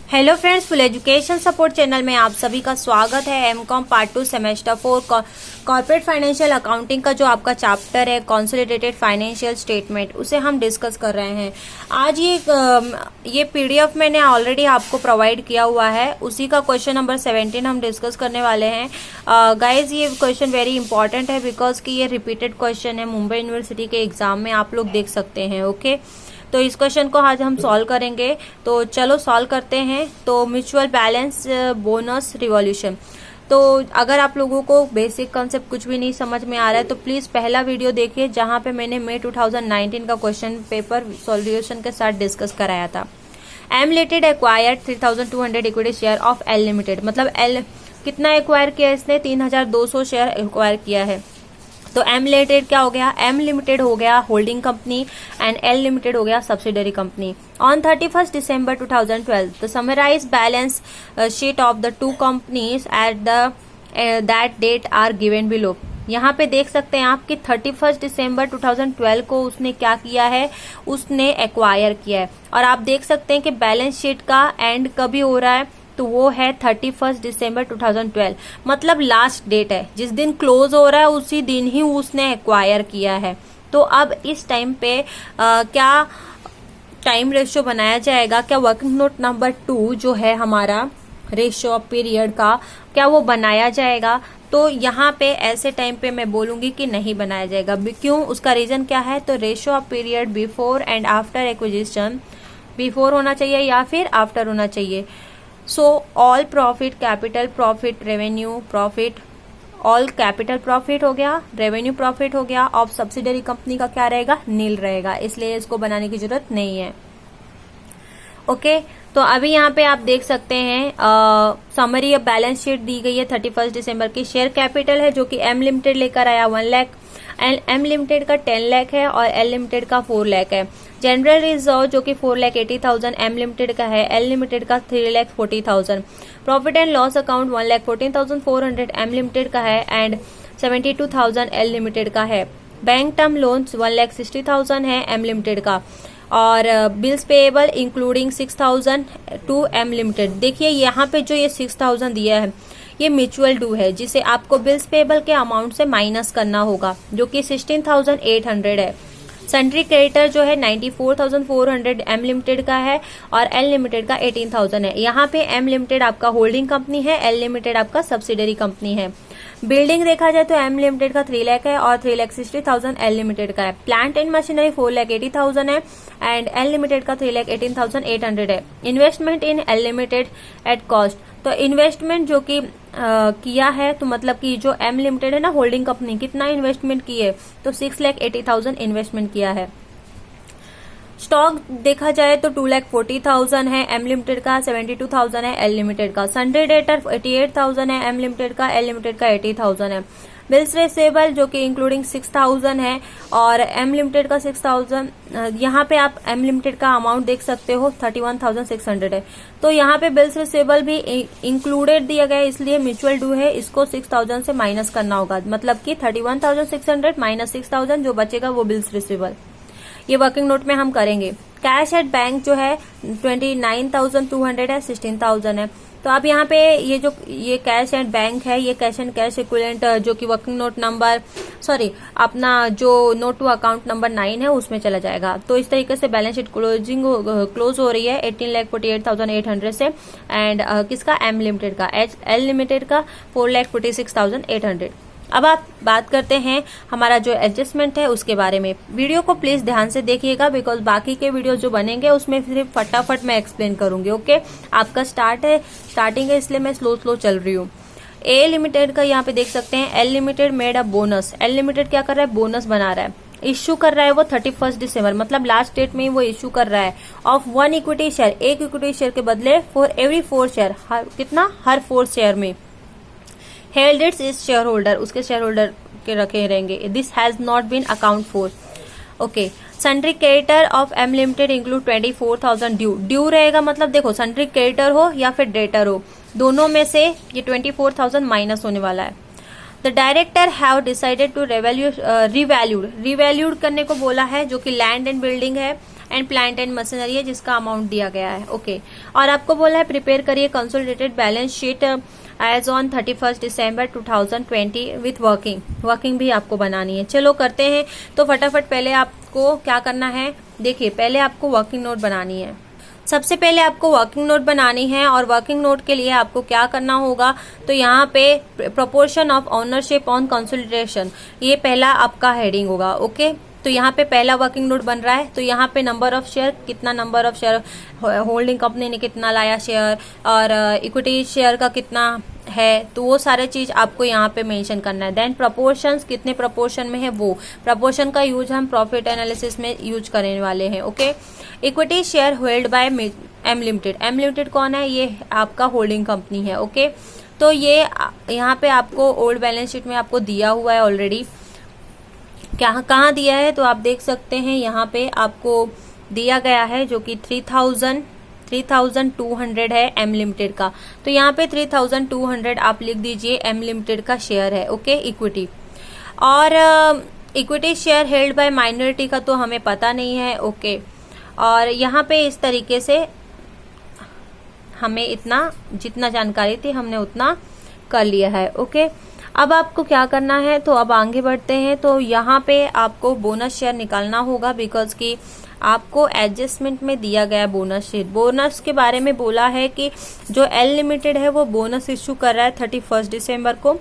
Hello friends, full education support channel में आप सभी का स्वागत है। MCom part 2 semester 4 corporate financial accounting का जो आपका चैप्टर है कंसोलिडेटेड फाइनेंशियल स्टेटमेंट, उसे हम डिस्कस कर रहे हैं। आज ये पीडीएफ मैंने ऑलरेडी आपको प्रोवाइड किया हुआ है, उसी का क्वेश्चन नंबर 17 हम डिस्कस करने वाले हैं। गाइज ये क्वेश्चन वेरी इंपॉर्टेंट है बिकॉज कि ये रिपीटेड क्वेश्चन है, मुंबई यूनिवर्सिटी के एग्जाम में आप लोग देख सकते हैं। ओके, तो इस क्वेश्चन को आज हम सॉल्व करेंगे, तो चलो सॉल्व करते हैं। तो म्यूचुअल बैलेंस बोनस रिवॉल्यूशन, तो अगर आप लोगों को बेसिक कॉन्सेप्ट कुछ भी नहीं समझ में आ रहा है तो प्लीज पहला वीडियो देखिए जहां पे मैंने मई 2019 का क्वेश्चन पेपर सॉल्यूशन के साथ डिस्कस कराया था। M limited acquired 3200 equity share of L limited, मतलब एल कितना एक्वायर किया इसने, 3200 शेयर एक्वायर किया है। तो एम लिमिटेड क्या हो गया, एम लिमिटेड हो गया holding company and L limited हो गया subsidiary company. On 31 December 2012 the summarise balance sheet of the two companies at that date are given below. यहाँ पे देख सकते हैं आप कि 31 दिसंबर 2012 को उसने क्या किया है, उसने एक्वायर किया है। और आप देख सकते हैं कि बैलेंस शीट का एंड कभी हो रहा है, तो वो है 31 दिसंबर 2012, मतलब लास्ट डेट है, जिस दिन क्लोज हो रहा है उसी दिन ही उसने एक्वायर किया है। तो अब इस टाइम पे क्या टाइम रेशियो बनाया जाएगा, क्या वर्किंग नोट नंबर 2 जो है हमारा रेशियो ऑफ पीरियड का, क्या वो बनाया जाएगा? तो यहाँ पे ऐसे टाइम पे मैं बोलूंगी कि नहीं बनाया जाएगा। क्यों? उसका रीजन क्या है? तो ratio of period before and after acquisition, before होना चाहिए या फिर आफ्टर होना चाहिए। So all profit, capital profit, revenue profit, all capital profit हो गया, रेवेन्यू प्रॉफिट हो गया, ऑफ सब्सिडरी कंपनी का क्या रहेगा, नील रहेगा, इसलिए इसको बनाने की जरूरत नहीं है। ओके, तो अभी यहाँ पे आप देख सकते हैं समरी ऑफ बैलेंस शीट दी गई है 31 दिसंबर की। शेयर कैपिटल है जो कि एम लिमिटेड लेकर आया 1 लाख, एम लिमिटेड का 10 लाख है और एल लिमिटेड का 4 लाख है। जनरल रिजर्व जो कि 4,80,000 एम लिमिटेड का है, एल लिमिटेड का 3,40,000। Profit and loss account 1,14,400 M limited का है एंड 72,000 एल लिमिटेड का है। बैंक टर्म लोन्स 1,60,000 है एम लिमिटेड का, और bills payable including 6,000 to M limited. देखिए यहाँ पे जो ये 6,000 दिया है ये म्यूचुअल ड्यू है, जिसे आपको बिल्स पेएबल के अमाउंट से माइनस करना होगा, जो कि 16,800 है। सन्ड्री क्रेडिटर जो है 94,400 एम लिमिटेड का है और एल लिमिटेड का 18,000 है। यहाँ पे एम लिमिटेड आपका होल्डिंग कंपनी है, एल लिमिटेड आपका सब्सिडरी कंपनी है। बिल्डिंग देखा जाए तो एम लिमिटेड का 3 लाख है और 3,60,000 एल लिमिटेड का है। प्लांट एंड मशीनरी 4,80,000 है एंड एल लिमिटेड का 3,18,800 है। Investment in L limited at cost, तो इन्वेस्टमेंट जो कि किया है, तो मतलब कि जो एम लिमिटेड है ना होल्डिंग कंपनी, कितना इन्वेस्टमेंट की है, तो 6,80,000 इन्वेस्टमेंट किया है। स्टॉक देखा जाए तो 2,40,000 है एम लिमिटेड का, 72,000 है एल लिमिटेड का। सन्ड्री डेटर 88,000 है एम लिमिटेड का, एल लिमिटेड का 80,000 है। बिल्स रिसीवेबल जो कि इंक्लूडिंग 6,000 है और एम लिमिटेड का 6,000। यहाँ पे आप एम लिमिटेड का अमाउंट देख सकते हो 31,600 है। तो यहाँ पे बिल्स रिसीवेबल भी इंक्लूडेड दिया गया है, इसलिए म्यूचुअल ड्यू है, इसको 6,000 से माइनस करना होगा, मतलब कि 31,600 माइनस 6,000 जो बचेगा वो बिल्स रिसीवेबल। ये वर्किंग नोट में हम करेंगे। कैश एट बैंक जो है 29,200 है, 16,000 है। तो अब यहाँ पे ये कैश एट बैंक है, ये कैश एंड कैश इक्विवेलेंट जो कि वर्किंग नोट नंबर अपना जो नोट टू अकाउंट नंबर 9 है उसमें चला जाएगा। तो इस तरीके से बैलेंस शीट क्लोज हो रही है 18,48,800 से एंड किसका, एम लिमिटेड का, एल लिमिटेड का 4,46,800। अब आप बात करते हैं हमारा जो एडजस्टमेंट है उसके बारे में। वीडियो को प्लीज ध्यान से देखिएगा बिकॉज बाकी के वीडियो जो बनेंगे उसमें सिर्फ फटाफट मैं एक्सप्लेन करूंगी। ओके, आपका स्टार्टिंग है इसलिए मैं स्लो चल रही हूँ। ए लिमिटेड का यहाँ पे देख सकते हैं, L limited made a bonus. L limited क्या कर रहा है, बोनस बना रहा है, इश्यू कर रहा है वो 31 दिसंबर, मतलब लास्ट डेट में ही वो इश्यू कर रहा है। ऑफ 1 इक्विटी शेयर, एक इक्विटी शेयर के बदले फॉर एवरी 4 शेयर, कितना, हर 4 शेयर में। Held its is shareholder, उसके शेयर होल्डर के रखे रहेंगे। This has not been account for. Okay, sundry creditor of M limited include 24,000 due रहेगा, मतलब देखो सन्ड्री क्रेडिटर हो या फिर डेटर हो, दोनों में से ये 24,000 माइनस होने वाला है। The director have decided to revalued करने को बोला है, जो कि लैंड एंड बिल्डिंग है एंड प्लांट एंड मशीनरी है जिसका अमाउंट दिया गया है। ओके, और आपको बोला है प्रिपेयर करिए consolidated balance sheet as on 31 December 2020 with working भी आपको बनानी है। चलो करते हैं। तो फटाफट पहले आपको क्या करना है, देखिए पहले आपको वर्किंग नोट बनानी है। सबसे पहले आपको वर्किंग नोट बनानी है और वर्किंग नोट के लिए आपको क्या करना होगा, तो यहाँ पे proportion of ownership on consolidation, ये पहला आपका हेडिंग होगा। ओके, तो यहाँ पे पहला वर्किंग नोट बन रहा है। तो यहाँ पे नंबर ऑफ शेयर, कितना number of share holding company ने कितना लाया शेयर, और इक्विटी शेयर का कितना है, तो वो सारे चीज आपको यहाँ पे मेंशन करना है। देन प्रोपोर्शंस, कितने प्रोपोर्शन में है, वो प्रोपोर्शन का यूज हम प्रॉफिट एनालिसिस में यूज करने वाले हैं। Okay, equity share hold by M limited कौन है, ये आपका होल्डिंग कंपनी है। ओके, तो ये यहाँ पे आपको ओल्ड बैलेंस शीट में आपको दिया हुआ है ऑलरेडी। कहाँ दिया है, तो आप देख सकते हैं यहाँ पे आपको दिया गया है, जो कि 3200 है एम लिमिटेड का। तो यहाँ पे 3200 आप लिख दीजिए एम लिमिटेड का शेयर है। Okay, equity. और equity share held by minority का तो हमें पता नहीं है। ओके, और यहाँ पे इस तरीके से हमें इतना जितना जानकारी थी हमने उतना कर लिया है। ओके, अब आपको क्या करना है, तो अब आगे बढ़ते हैं। तो यहाँ पे आपको बोनस शेयर निकालना होगा, बिकॉज कि आपको एडजस्टमेंट में दिया गया बोनस शेयर। बोनस के बारे में बोला है कि जो एल लिमिटेड है वो बोनस इश्यू कर रहा है 31 दिसंबर को,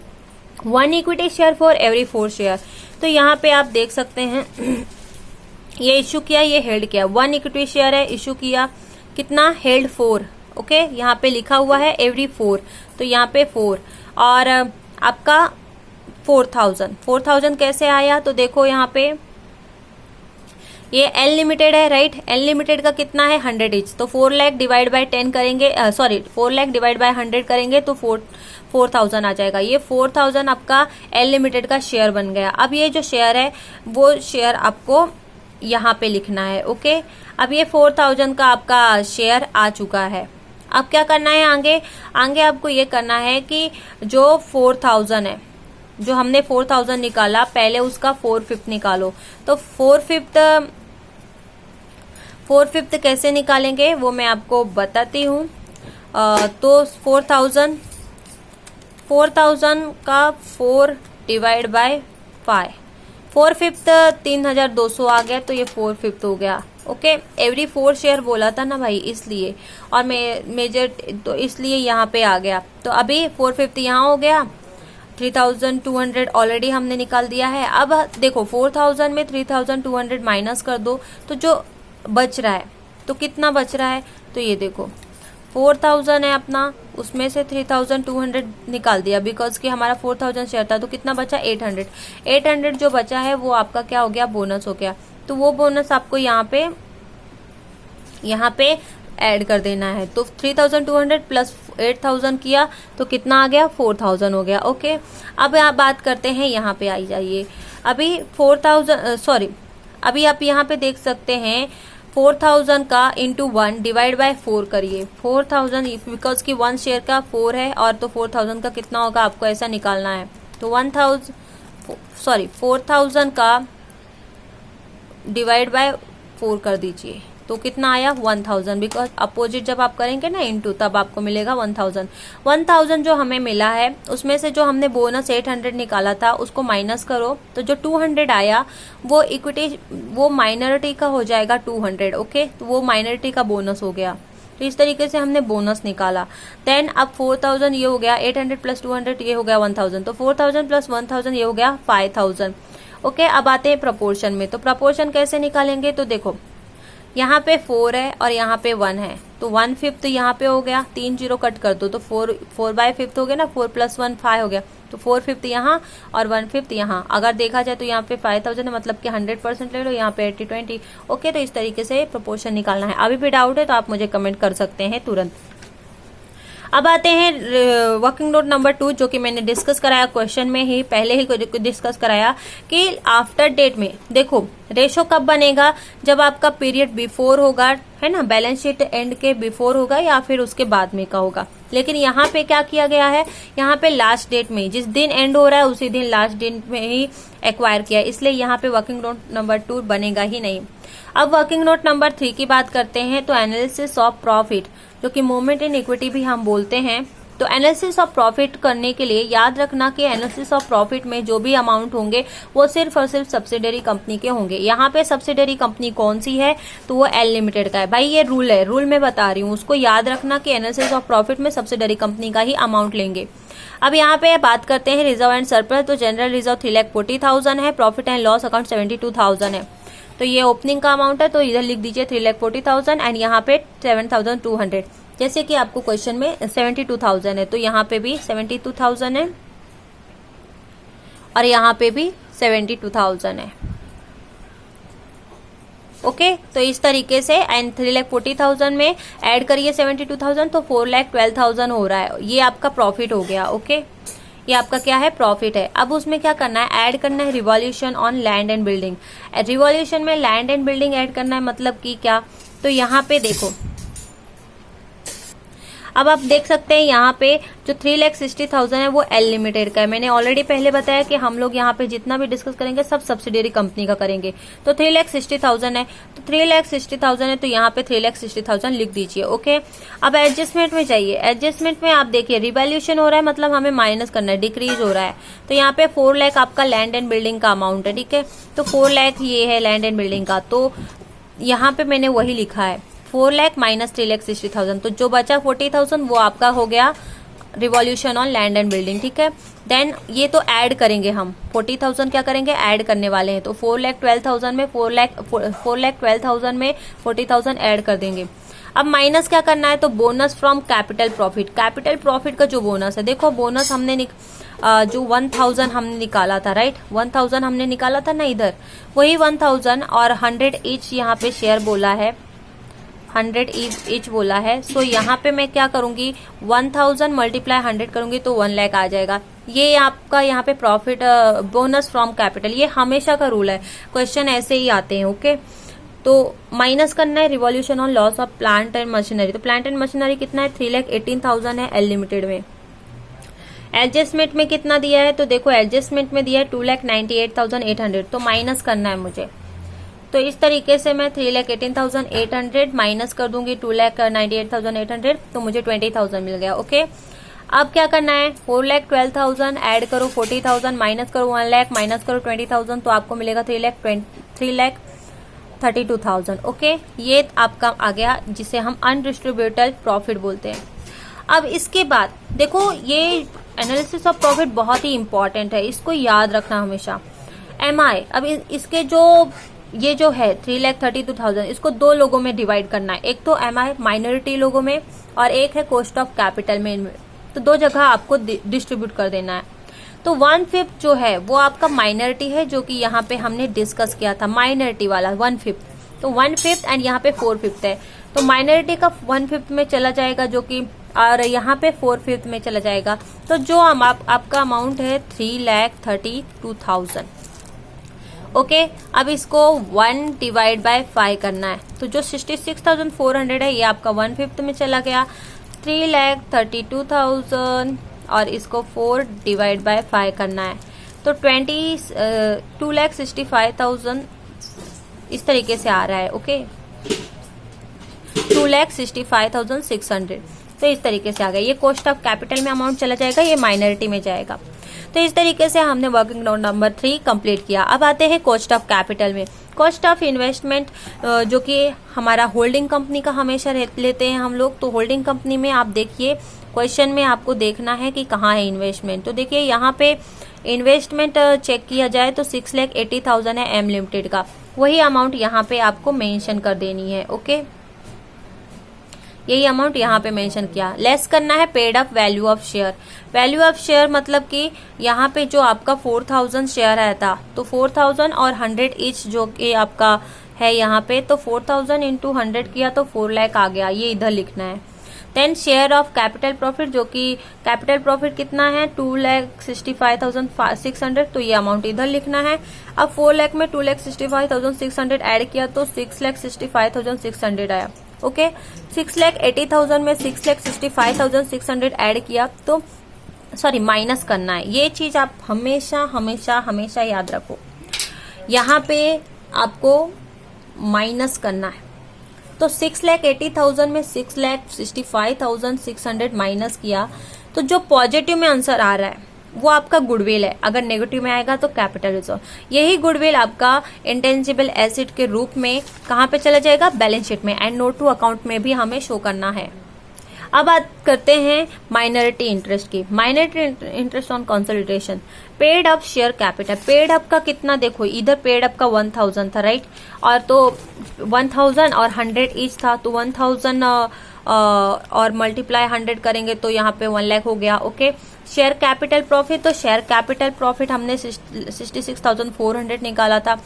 1 equity share for every 4 share. तो यहाँ पे आप देख सकते हैं ये इश्यू किया, ये हेल्ड किया, 1 इक्विटी शेयर है, इश्यू किया कितना, हेल्ड 4। ओके, यहाँ पे लिखा हुआ है एवरी 4, तो यहाँ पे 4, और आपका 4000 कैसे आया, तो देखो यहाँ पे ये एल लिमिटेड है, राइट। एल लिमिटेड का कितना है, 100 ईच, तो 4 लाख डिवाइड बाय 10 करेंगे, 4 लाख डिवाइड बाय 100 करेंगे तो 4000 आ जाएगा। ये 4000 आपका एल लिमिटेड का शेयर बन गया। अब ये जो शेयर है वो शेयर आपको यहाँ पे लिखना है। ओके, अब ये 4000 का आपका शेयर आ चुका है। अब क्या करना है, आगे आपको ये करना है कि जो 4000 है, जो हमने 4000 निकाला, पहले उसका 4/5 निकालो। तो 4/5 कैसे निकालेंगे वो मैं आपको बताती हूँ। तो 4000 का 4 डिवाइड बाय 5, 4/5 3200 आ गया, तो ये 4/5 हो गया। ओके, एवरी 4 शेयर बोला था ना भाई, इसलिए, और मेजर तो इसलिए यहाँ पे आ गया। तो अभी 4/5 यहाँ हो गया, 3200 ऑलरेडी हमने निकाल दिया है। अब देखो 4000 में 3200 माइनस कर दो, तो जो बच रहा है, तो कितना बच रहा है, तो ये देखो 4000 है अपना, उसमें से 3200 निकाल दिया, बिकॉज कि हमारा 4000 शेयर था, तो कितना बचा, 800 जो बचा है वो आपका क्या हो गया, बोनस हो गया। तो वो बोनस आपको यहाँ पे ऐड कर देना है। तो 3200 प्लस 8000 किया तो कितना आ गया, 4000 हो गया। ओके, अब आप बात करते हैं, यहाँ पे आई जाइए। अभी 4000 अभी आप यहाँ पे देख सकते हैं 4000 का इंटू 1 डिवाइड बाय 4 करिए। 4000 बिकॉज की 1 शेयर का 4 है, और तो 4000 का कितना होगा आपको ऐसा निकालना है। तो 4000 का डिवाइड बाय 4 कर दीजिए, तो कितना आया, 1000, बिकॉज अपोजिट जब आप करेंगे ना इंटू, तब आपको मिलेगा 1000 जो हमें मिला है, उसमें से जो हमने बोनस 800 निकाला था उसको माइनस करो, तो जो 200 आया वो इक्विटी, वो माइनॉरिटी का हो जाएगा 200। ओके, तो वो माइनॉरिटी का बोनस हो गया। तो इस तरीके से हमने बोनस निकाला। देन अब 4000 ये हो गया, 800 प्लस 200 ये हो गया 1000, तो 4000 प्लस 1000 ये हो गया 5000। ओके, अब आते हैं प्रपोर्शन में। तो प्रपोर्शन कैसे निकालेंगे, तो देखो यहाँ पे 4 है और यहाँ पे 1 है, तो 1/5 यहाँ पे हो गया, 3 0 कट कर दो, तो 4/5 हो गया ना, 4 + 1 5 हो गया, तो 4/5 यहाँ और 1/5 यहाँ। अगर देखा जाए तो यहाँ पे 5000 है, मतलब कि 100% ले लो, यहाँ पे 80-20। ओके, तो इस तरीके से प्रोपोर्शन निकालना है। अभी भी डाउट है तो आप मुझे कमेंट कर सकते हैं तुरंत। अब आते हैं वर्किंग नोट नंबर 2, जो कि मैंने डिस्कस कराया क्वेश्चन में ही, पहले ही डिस्कस कराया कि आफ्टर डेट में देखो रेशो कब बनेगा, जब आपका पीरियड बिफोर होगा, है ना, बैलेंस शीट एंड के बिफोर होगा या फिर उसके बाद में का होगा। लेकिन यहाँ पे क्या किया गया है, यहाँ पे लास्ट डेट में, जिस दिन एंड हो रहा है उसी दिन लास्ट डेट में ही एक्वायर किया है, इसलिए यहाँ पे वर्किंग नोट नंबर 2 बनेगा ही नहीं। अब वर्किंग नोट नंबर 3 की बात करते हैं। तो एनालिसिस ऑफ प्रॉफिट, जो कि मूवमेंट इन इक्विटी भी हम बोलते हैं। तो एनालिसिस ऑफ प्रॉफिट करने के लिए याद रखना कि एनालिसिस ऑफ प्रॉफिट में जो भी अमाउंट होंगे वो सिर्फ और सिर्फ सब्सिडरी कंपनी के होंगे। यहाँ पे सब्सिडरी कंपनी कौन सी है, तो वो एल लिमिटेड का है। भाई ये रूल है, रूल में बता रही हूँ, उसको याद रखना कि एनालिसिस ऑफ प्रॉफिट में सब्सिडरी कंपनी का ही अमाउंट लेंगे। अब यहाँ पे बात करते हैं रिजर्व एंड सरप्लस। तो जनरल रिजर्व 3,40,000 है, प्रॉफिट एंड लॉस अकाउंट 72,000 है। तो ये ओपनिंग का अमाउंट है, तो इधर लिख दीजिए 3,40,000 एंड यहाँ पे 7,200। जैसे कि आपको क्वेश्चन में 72,000 है, तो यहाँ पे भी 72,000 है और यहाँ पे भी 72,000 है। ओके, तो इस तरीके से एंड 3,40,000 में ऐड करिए 72,000 तो 4,12,000 हो रहा है। ये आपका प्रॉफिट हो गया। ओके, ये आपका क्या है, प्रॉफिट है। अब उसमें क्या करना है, ऐड करना है revolution on land and building. Revolution में लैंड एंड बिल्डिंग ऐड करना है, मतलब कि क्या, तो यहाँ पे देखो, अब आप देख सकते हैं यहाँ पे जो 3,60,000 है वो एल लिमिटेड का है। मैंने ऑलरेडी पहले बताया कि हम लोग यहाँ पे जितना भी डिस्कस करेंगे सब सब्सिडियरी कंपनी का करेंगे। तो 3,60,000 है, तो 3,60,000 है, तो यहाँ पे 3,60,000 लिख दीजिए। ओके, अब एडजस्टमेंट में जाइए। एडजस्टमेंट में आप देखिए रिवैल्यूएशन हो रहा है, मतलब हमें माइनस करना है, डिक्रीज हो रहा है। तो यहाँ पे 4 लाख आपका लैंड एंड बिल्डिंग का अमाउंट है। ठीक है, तो 4 लाख ये है लैंड एंड बिल्डिंग का, तो यहाँ पे मैंने वही लिखा है 4 लाख माइनस 3,60,000। तो जो बचा 40,000 वो आपका हो गया revolution on land and building. ठीक है, देन ये तो ऐड करेंगे हम, 40,000 क्या करेंगे, ऐड करने वाले हैं। तो 4,12,000 में 4,12,000 में 40,000 ऐड कर देंगे। अब माइनस क्या करना है, तो bonus from capital profit. Capital profit का जो बोनस है, देखो बोनस हमने जो 1,000 हमने निकाला था, राइट, 1,000 हमने निकाला था ना इधर, वही 1,000 और 100 ईच यहाँ पे शेयर बोला है, 100 ईच बोला है। सो यहाँ पे मैं क्या करूंगी, 1,000 मल्टीप्लाई 100 करूंगी तो 1 लाख आ जाएगा। ये आपका यहाँ पे प्रॉफिट बोनस फ्रॉम कैपिटल, ये हमेशा का रूल है, क्वेश्चन ऐसे ही आते हैं। ओके, तो माइनस करना है revolution on loss of plant and machinery. तो प्लांट एंड मशीनरी कितना है, 3,18,000 है एल लिमिटेड में। एडजस्टमेंट में कितना दिया है, तो देखो एडजस्टमेंट में दिया है 2,98,800, तो माइनस करना है मुझे। तो इस तरीके से मैं 3,18,800 माइनस कर दूंगी 2,98,800, तो मुझे 20,000 मिल गया। ओके, अब क्या करना है, 4,12,000 ऐड करो 40,000 माइनस करो 1 लाख माइनस करो 20,000, तो आपको मिलेगा 3,32,000। ओके, ये आपका आ गया जिसे हम अनडिस्ट्रीब्यूटेड प्रॉफिट बोलते हैं। अब इसके बाद देखो, ये एनालिसिस ऑफ प्रॉफिट बहुत ही इंपॉर्टेंट है, इसको याद रखना हमेशा। MI, अब इसके ये जो है 3,32,000, इसको 2 लोगों में डिवाइड करना है, एक तो MI माइनॉरिटी लोगों में और एक है कॉस्ट ऑफ कैपिटल में। तो 2 जगह आपको डिस्ट्रीब्यूट कर देना है। तो 1/5 जो है वो आपका माइनॉरिटी है, जो कि यहाँ पे हमने डिस्कस किया था, माइनॉरिटी वाला 1/5। तो 1/5 एंड यहाँ पे 4/5 है, तो माइनॉरिटी का 1/5 में चला जाएगा, जो कि और यहाँ पे 4/5 में चला जाएगा। तो जो आपका अमाउंट है 3,32,000। ओके, अब इसको 1 डिवाइड बाय 5 करना है। तो जो 66,400 है ये आपका 1/5 में चला गया, 3,32,000 और इसको 4 डिवाइड बाय 5 करना है, तो 2,65,000 इस तरीके से आ रहा है। ओके, 2,65,600, तो इस तरीके से आ गया। ये कॉस्ट ऑफ कैपिटल में अमाउंट चला जाएगा, ये माइनॉरिटी में जाएगा। तो इस तरीके से हमने वर्किंग नोट नंबर 3 कंप्लीट किया। अब आते हैं कॉस्ट ऑफ कैपिटल में। कॉस्ट ऑफ इन्वेस्टमेंट, जो कि हमारा होल्डिंग कंपनी का हमेशा लेते हैं हम लोग। तो होल्डिंग कंपनी में आप देखिए, क्वेश्चन में आपको देखना है कि कहाँ है इन्वेस्टमेंट। तो देखिए यहाँ पे इन्वेस्टमेंट चेक किया जाए तो 6,80,000 है एम लिमिटेड का, वही अमाउंट यहाँ पे आपको मेंशन कर देनी है। ओके, यही अमाउंट यहाँ पे मेंशन किया। लेस करना है paid up value of share. Value of share मतलब कि यहाँ पे जो आपका 4,000 शेयर आया था, तो 4,000 और 100 ईच जो कि आपका है यहाँ पे, तो 4,000 इंटू 100 किया तो 4 लाख आ गया, ये इधर लिखना है। Then share of capital profit, जो कि कैपिटल प्रॉफिट कितना है 2,65,600, तो ये अमाउंट इधर लिखना है। अब 4 लाख में 2,65,600 ऐड किया तो 6,65,600 आया। ओके, 6,80,000 में 6,65,600 ऐड किया तो सॉरी माइनस करना है। ये चीज आप हमेशा हमेशा हमेशा याद रखो। यहाँ पे आपको माइनस करना है। तो 6,80,000 में 6,65,600 माइनस किया तो जो पॉजिटिव में आंसर आ रहा है वो आपका गुडविल है। अगर नेगेटिव में आएगा तो कैपिटल रिजर्व। यही गुडविल आपका इंटेंजिबल एसेट के रूप में कहाँ पे चला जाएगा, बैलेंस शीट में, एंड नोट टू अकाउंट में भी हमें शो करना है। अब बात करते हैं माइनॉरिटी इंटरेस्ट की। Minority interest on consolidation, paid up share capital. Paid up का कितना, देखो इधर पेड अप का 1000 था, राइट, और तो 1000 और 100 ईच था, तो 1000 और मल्टीप्लाई 100 करेंगे तो यहाँ पे 1 लाख हो गया। ओके, शेयर कैपिटल प्रॉफिट, तो शेयर कैपिटल प्रॉफिट हमने 66,400 निकाला था,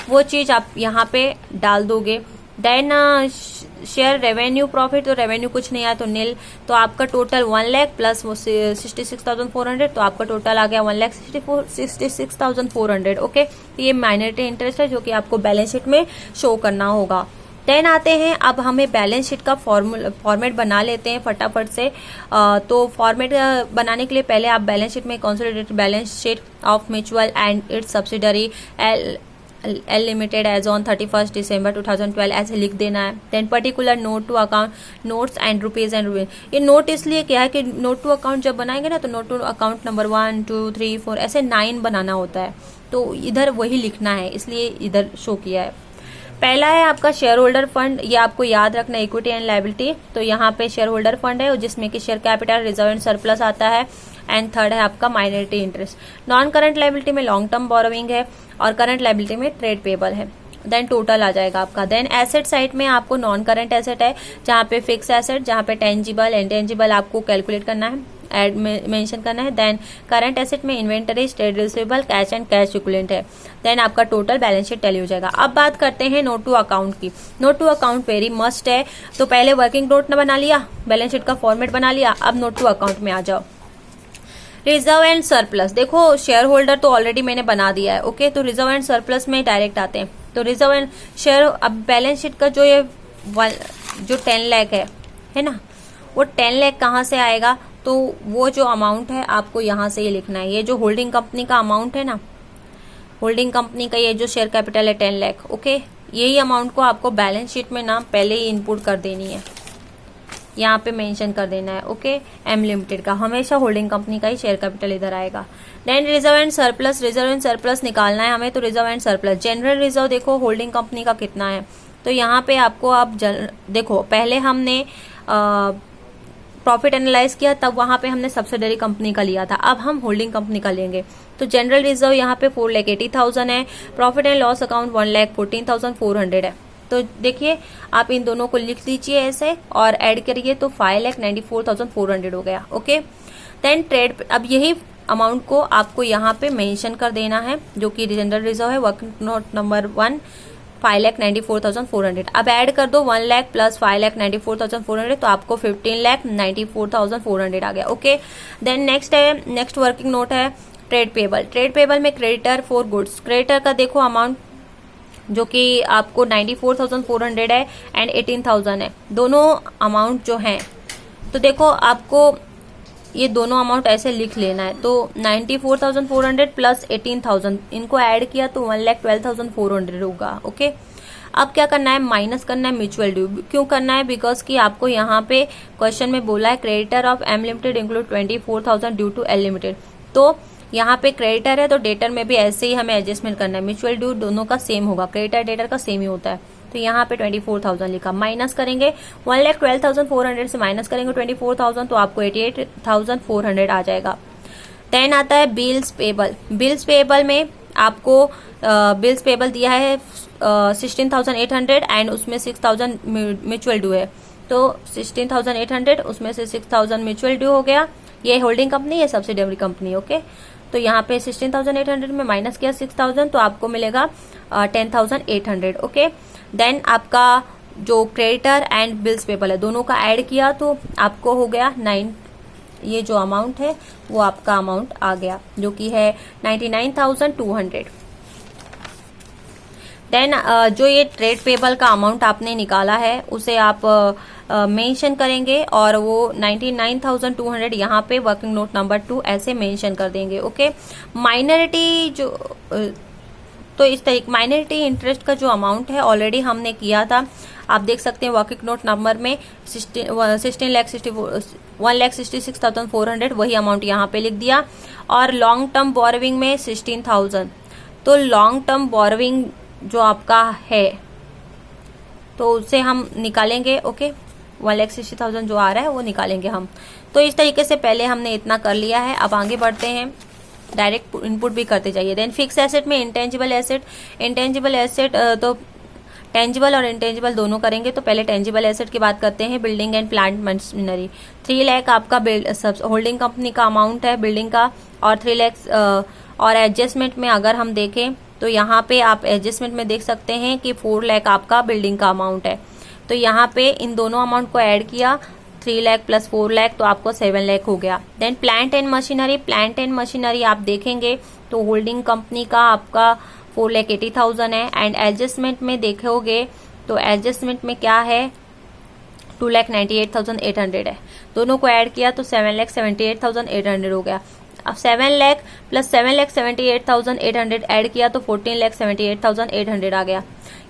वो चीज आप यहाँ पे डाल दोगे। देन शेयर रेवेन्यू प्रॉफिट, तो रेवेन्यू कुछ नहीं आया तो नील, तो आपका टोटल 1 लाख प्लस वो 66,400, तो आपका टोटल आ गया 1,66,400। ओके, तो ये माइनॉरिटी इंटरेस्ट है जो कि आपको बैलेंस शीट में शो करना होगा। देन आते हैं, अब हमें बैलेंस शीट का फॉर्मेट बना लेते हैं फटाफट से। तो फॉर्मेट बनाने के लिए पहले आप बैलेंस शीट में consolidated balance sheet of mutual and its subsidiary L limited as on 31 December 2012 ऐसे लिख देना है। Then particular note to account, notes and rupees and rupees. ये नोट इसलिए क्या है कि नोट टू अकाउंट जब बनाएंगे ना तो नोट टू अकाउंट नंबर 1 2 3 4 ऐसे 9 बनाना होता है, तो इधर वही लिखना है, इसलिए इधर शो किया है। पहला है आपका शेयर होल्डर फंड, ये आपको याद रखना, इक्विटी एंड लायबिलिटी। तो यहाँ पे शेयर होल्डर फंड है जिसमें कि share capital, reserve and surplus आता है। एंड थर्ड है आपका minority interest. Non current liability में लॉन्ग टर्म बोरोइंग है और करंट लायबिलिटी में ट्रेड पेबल है। देन टोटल आ जाएगा आपका। देन एसेट साइड में आपको नॉन करंट एसेट है जहाँ पे फिक्स एसेट, जहाँ पे टेंजिबल इंटेंजिबल आपको कैलकुलेट करना है, एड मेंशन करना है। देन करंट एसेट में inventories, trade receivable, cash and cash equivalent है। देन आपका टोटल बैलेंस शीट टैली हो जाएगा। अब बात करते हैं नोट टू अकाउंट की। Note to account very must है। तो पहले वर्किंग नोट न बना लिया, बैलेंस शीट का फॉर्मेट बना लिया, अब नोट टू अकाउंट में आ जाओ। रिजर्व एंड सरप्लस, देखो शेयर होल्डर तो ऑलरेडी मैंने बना दिया है। ओके, तो रिजर्व एंड सरप्लस में डायरेक्ट आते हैं। तो रिजर्व एंड शेयर, अब बैलेंस शीट का जो ये जो 10 लाख है ना, वो 10 लाख कहाँ से आएगा, तो वो जो अमाउंट है आपको यहाँ से ये लिखना है। ये जो होल्डिंग कंपनी का अमाउंट है ना, होल्डिंग कंपनी का ये जो शेयर कैपिटल है 10 लाख। ओके, यही अमाउंट को आपको बैलेंस शीट में ना पहले ही इनपुट कर देनी है, यहाँ पे मेंशन कर देना है। ओके, एम लिमिटेड का हमेशा होल्डिंग कंपनी का ही शेयर कैपिटल इधर आएगा। Then reserve and surplus, reserve and surplus निकालना है हमें। तो reserve and surplus, general reserve देखो होल्डिंग कंपनी का कितना है, तो यहाँ पे आपको आप देखो पहले हमने प्रॉफिट एनालाइज किया, तब वहां पे हमने सब्सिडरी कंपनी का लिया था, अब हम होल्डिंग कंपनी का लेंगे। तो जनरल रिजर्व यहाँ पे 4,80,000 है, प्रॉफिट एंड लॉस अकाउंट 1,14,400 है। तो देखिए आप इन दोनों को लिख लीजिए ऐसे और ऐड करिए तो 5,94,400 हो गया। ओके, देन ट्रेड, अब यही अमाउंट को आपको यहाँ पे मेंशन कर देना है जो कि जनरल रिजर्व है, वर्किंग नोट नंबर 1 5,94,400। अब ऐड कर दो 1 लाख प्लस 5,94,400, तो आपको 15,94,400 आ गया। Okay, then next working note है ट्रेड पेबल। ट्रेड पेबल में क्रेडिटर फॉर गुड्स, क्रेडिटर का देखो अमाउंट जो कि आपको 94,400 है एंड 18,000 है, दोनों अमाउंट जो हैं, तो देखो आपको ये दोनों अमाउंट ऐसे लिख लेना है। तो 94,400 प्लस 18,000 इनको ऐड किया तो 1,12,400 होगा। ओके, अब क्या करना है, माइनस करना है म्यूचुअल ड्यू। क्यों करना है, बिकॉज कि आपको यहाँ पे क्वेश्चन में बोला है creditor of M limited include 24,000 due to L limited. तो यहाँ पे क्रेडिटर है तो डेटर में भी ऐसे ही हमें एडजस्टमेंट करना है। म्यूचुअल ड्यू दोनों का सेम होगा, क्रेडिटर डेटर का सेम ही होता है। तो यहाँ पे 24,000 लिखा, माइनस करेंगे 1,12,400 से माइनस करेंगे 24,000 तो आपको 88,400 आ जाएगा। देन आता है बिल्स पेबल। बिल्स पेबल में आपको बिल्स पेबल दिया है 16,800 एंड उसमें 6,000 म्यूचुअल ड्यू है। तो 16,800 उसमें से 6,000 म्यूचुअल ड्यू हो गया। ये होल्डिंग कंपनी, ये सब्सिडियरी कंपनी। ओके, तो यहाँ पे 16,800 में माइनस किया 6,000 तो आपको मिलेगा 10,800। ओके, देन आपका जो क्रेडिटर एंड बिल्स पेबल है दोनों का ऐड किया तो आपको हो गया 9, ये जो अमाउंट है वो आपका अमाउंट आ गया जो कि है 99,200। देन जो ये ट्रेड पेबल का अमाउंट आपने निकाला है उसे आप मेंशन करेंगे और वो 99,200 यहाँ पे वर्किंग नोट नंबर 2 ऐसे मेंशन कर देंगे। ओके, माइनॉरिटी जो तो इस तरीके माइनॉरिटी इंटरेस्ट का जो अमाउंट है ऑलरेडी हमने किया था, आप देख सकते हैं वर्किंग नोट नंबर में 1,66,400 वही अमाउंट यहाँ पे लिख दिया। और लॉन्ग टर्म बोरोविंग में 16,000, तो लॉन्ग टर्म बोरोविंग जो आपका है तो उसे हम निकालेंगे। ओके, 1,60,000 जो आ रहा है वो निकालेंगे हम। तो इस तरीके से पहले हमने इतना कर लिया है। अब आगे बढ़ते हैं, डायरेक्ट इनपुट भी करते जाइए। देन फिक्स एसेट में इंटेंजिबल एसेट तो टेंजिबल और इंटेंजिबल दोनों करेंगे। तो पहले टेंजिबल एसेट की बात करते हैं। Building and plant machinery 3 lakh आपका होल्डिंग कंपनी का अमाउंट है बिल्डिंग का, और 3 लाख और एडजस्टमेंट में अगर हम देखें तो यहाँ पे आप एडजस्टमेंट में देख सकते हैं कि 4 लाख आपका बिल्डिंग का अमाउंट है। तो यहाँ पे इन दोनों अमाउंट को ऐड किया, 3 लाख प्लस 4 लाख तो आपको 7 लाख हो गया। देन प्लांट एंड मशीनरी आप देखेंगे तो होल्डिंग कंपनी का आपका 4,80,000 है, एंड एडजस्टमेंट में देखोगे तो एडजस्टमेंट में क्या है 2,98,800 है। दोनों को ऐड किया तो 7,78,800 हो गया। अब 7 लाख प्लस 7,78,800 ऐड किया तो 14,78,800 आ गया।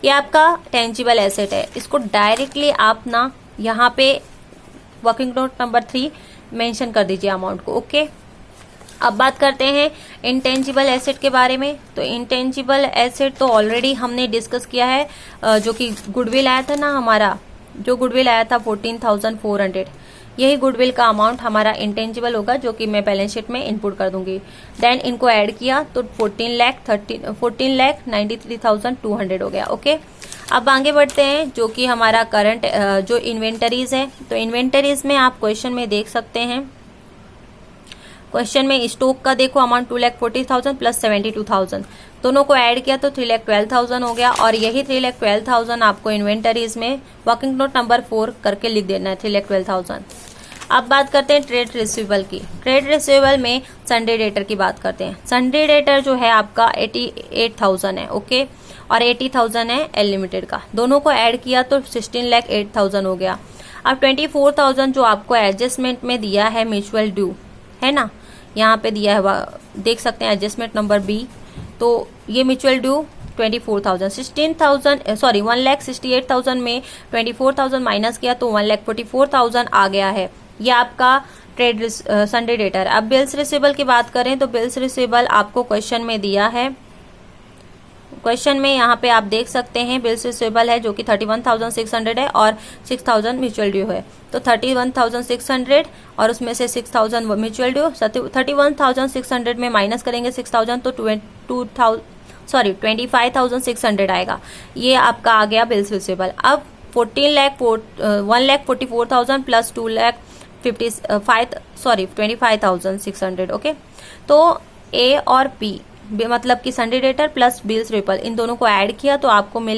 ये आपका टेंजिबल एसेट है। इसको डायरेक्टली आप ना यहाँ पे वर्किंग नोट नंबर 3 मेंशन कर दीजिए अमाउंट को। ओके, अब बात करते हैं इंटेंजिबल एसेट के बारे में। तो इंटेंजिबल एसेट तो ऑलरेडी हमने डिस्कस किया है, जो कि गुडविल आया था ना हमारा, जो गुडविल आया था 14,400, यही गुडविल का अमाउंट हमारा इंटेंजिबल होगा, जो कि मैं बैलेंस शीट में इनपुट कर दूंगी। देन इनको ऐड किया तो 14,93,200 हो गया। ओके, अब आगे बढ़ते हैं, जो कि हमारा करंट जो इन्वेंटरीज है। तो इन्वेंटरीज में आप क्वेश्चन में देख सकते हैं, क्वेश्चन में स्टॉक का देखो अमाउंट 2,40,000 प्लस 72,000, दोनों को ऐड किया तो 3,12,000 हो गया। और यही 3,12,000 आपको इन्वेंटरीज में वर्किंग नोट नंबर 4 करके लिख देना है, 3,12,000। अब बात करते हैं ट्रेड रिसीवेबल की। ट्रेड रिसीवेबल में सन्डे डेटर की बात करते हैं। सन्डे डेटर जो है आपका 88,000 है। ओके, और 80,000 है एल लिमिटेड का, दोनों को ऐड किया तो 16,08,000 हो गया। अब 24,000 जो आपको एडजस्टमेंट में दिया है म्यूचुअल ड्यू है ना, यहाँ पे दिया है, देख सकते हैं एडजस्टमेंट नंबर बी। तो ये म्यूचुअल ड्यू 1,68,000 में 24,000 माइनस किया तो 1,44,000 आ गया है। ये आपका ट्रेड सन्डे डेटर। अब बिल्स रिसीवेबल की बात करें तो बिल्स रिसीवेबल आपको क्वेश्चन में दिया है। क्वेश्चन में यहाँ पे आप देख सकते हैं बिल्स रिसीवेबल है जो कि 31,600 है और 6,000 म्यूचुअल ड्यू है। तो 31,600 और उसमें से 6,000 म्यूचुअल ड्यू, 31,600 में माइनस करेंगे 6,000 तो 25,600 आएगा। ये आपका आ गया बिल्स रिसीवेबल। अब 1,44,000 प्लस 25,600। ओके, तो ए और पी मतलब कि sundry debtor plus bills receivable इन दोनों को ऐड किया तो आपको मिले